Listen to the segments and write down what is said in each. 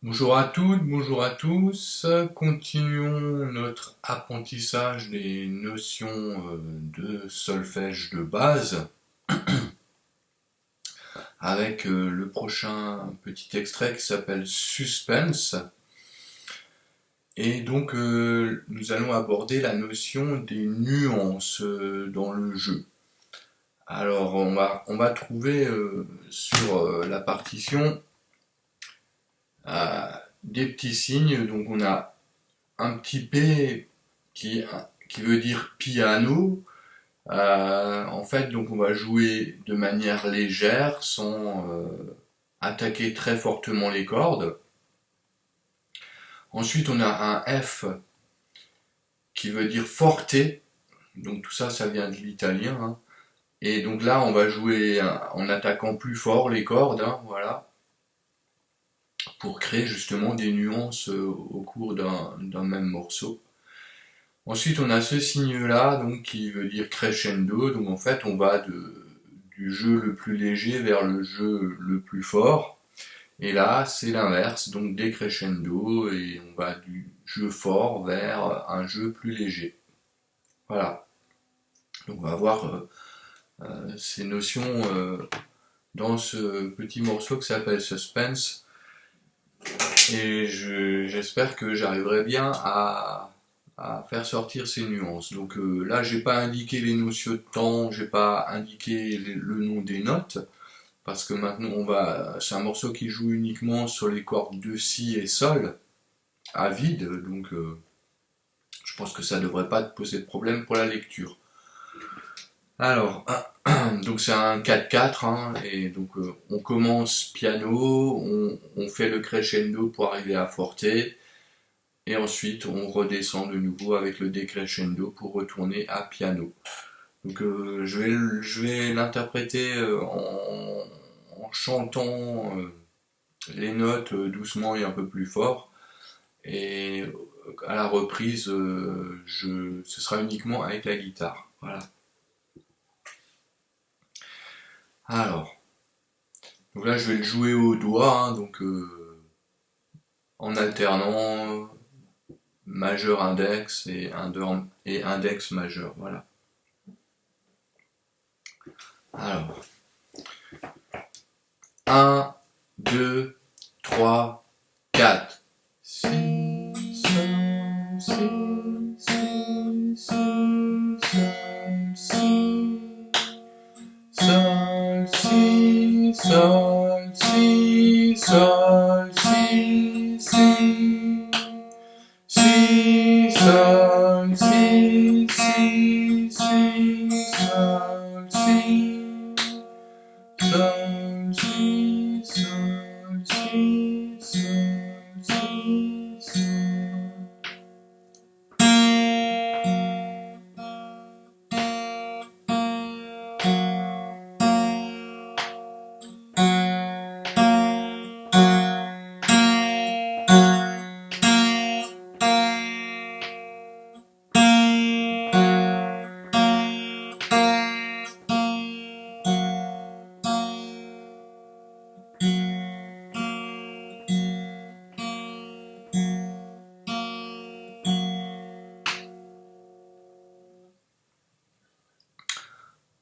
Bonjour à toutes, bonjour à tous. Continuons notre apprentissage des notions de solfège de base avec le prochain petit extrait qui s'appelle Suspense. Et donc nous allons aborder la notion des nuances dans le jeu. Alors on va trouver sur la partition des petits signes. Donc on a un petit P qui veut dire piano. En fait, donc on va jouer de manière légère sans attaquer très fortement les cordes. Ensuite, on a un F qui veut dire forte. Donc tout ça, ça vient de l'italien, hein. Et donc là, on va jouer en attaquant plus fort les cordes, hein, voilà, pour créer justement des nuances au cours d'un même morceau. Ensuite, on a ce signe-là, donc qui veut dire crescendo. Donc en fait, on va du jeu le plus léger vers le jeu le plus fort. Et là, c'est l'inverse, donc décrescendo, et on va du jeu fort vers un jeu plus léger. Voilà. Donc on va avoir ces notions dans ce petit morceau qui s'appelle Suspense. Et j'espère que j'arriverai bien à faire sortir ces nuances. Donc là, j'ai pas indiqué les notions de temps, j'ai pas indiqué le nom des notes, parce que maintenant c'est un morceau qui joue uniquement sur les cordes de si et sol à vide, donc je pense que ça devrait pas te poser de problème pour la lecture. Alors, donc c'est un 4-4, hein, et donc on commence piano, on fait le crescendo pour arriver à forte, et ensuite on redescend de nouveau avec le décrescendo pour retourner à piano. Donc je vais l'interpréter en chantant les notes doucement et un peu plus fort. Et à la reprise, ce sera uniquement avec la guitare. Voilà. Alors, donc là je vais le jouer au doigt, hein, donc en alternant majeur index et index majeur. Voilà. Alors, un, 2, 3, 4. Si, sol, si, si, si, sol, si. Sol, si, sol, si, sol, si, si. Si, sol, si, si, si, sol, si. Sol, si, sol, si, sol, si, sol.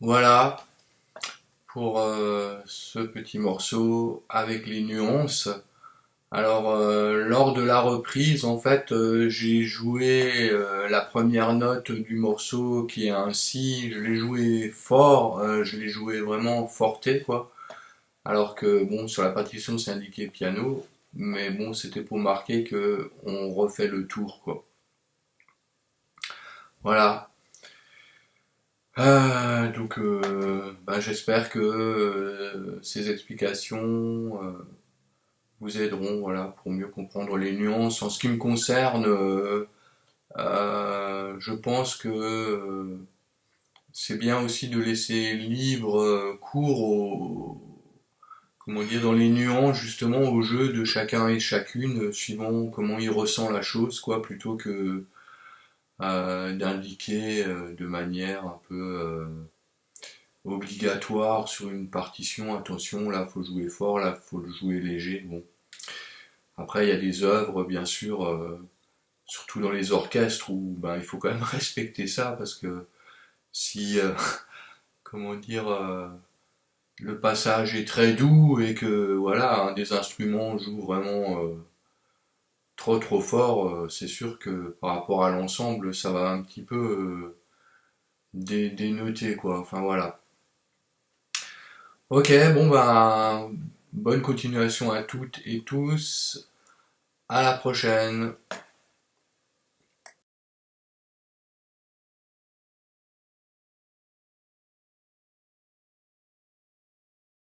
Voilà pour ce petit morceau avec les nuances. Alors, lors de la reprise, en fait, j'ai joué la première note du morceau qui est un si, je l'ai joué fort, je l'ai joué vraiment forté, quoi. Alors que, bon, sur la partition, c'est indiqué piano, mais bon, c'était pour marquer que on refait le tour, quoi. Voilà. Donc, bah, j'espère que ces explications vous aideront, voilà, pour mieux comprendre les nuances. En ce qui me concerne, je pense que c'est bien aussi de laisser libre cours comment dire, dans les nuances justement au jeu de chacun et chacune, suivant comment il ressent la chose, quoi, plutôt que d'indiquer de manière un peu obligatoire sur une partition, attention, là faut jouer fort, là faut le jouer léger, bon. Après, il y a des œuvres, bien sûr, surtout dans les orchestres, où ben, il faut quand même respecter ça, parce que si, comment dire, le passage est très doux et que voilà, un des instruments joue vraiment trop fort, c'est sûr que par rapport à l'ensemble, ça va un petit peu dénoter quoi. Enfin voilà. Ok, bon ben, bonne continuation à toutes et tous. À la prochaine.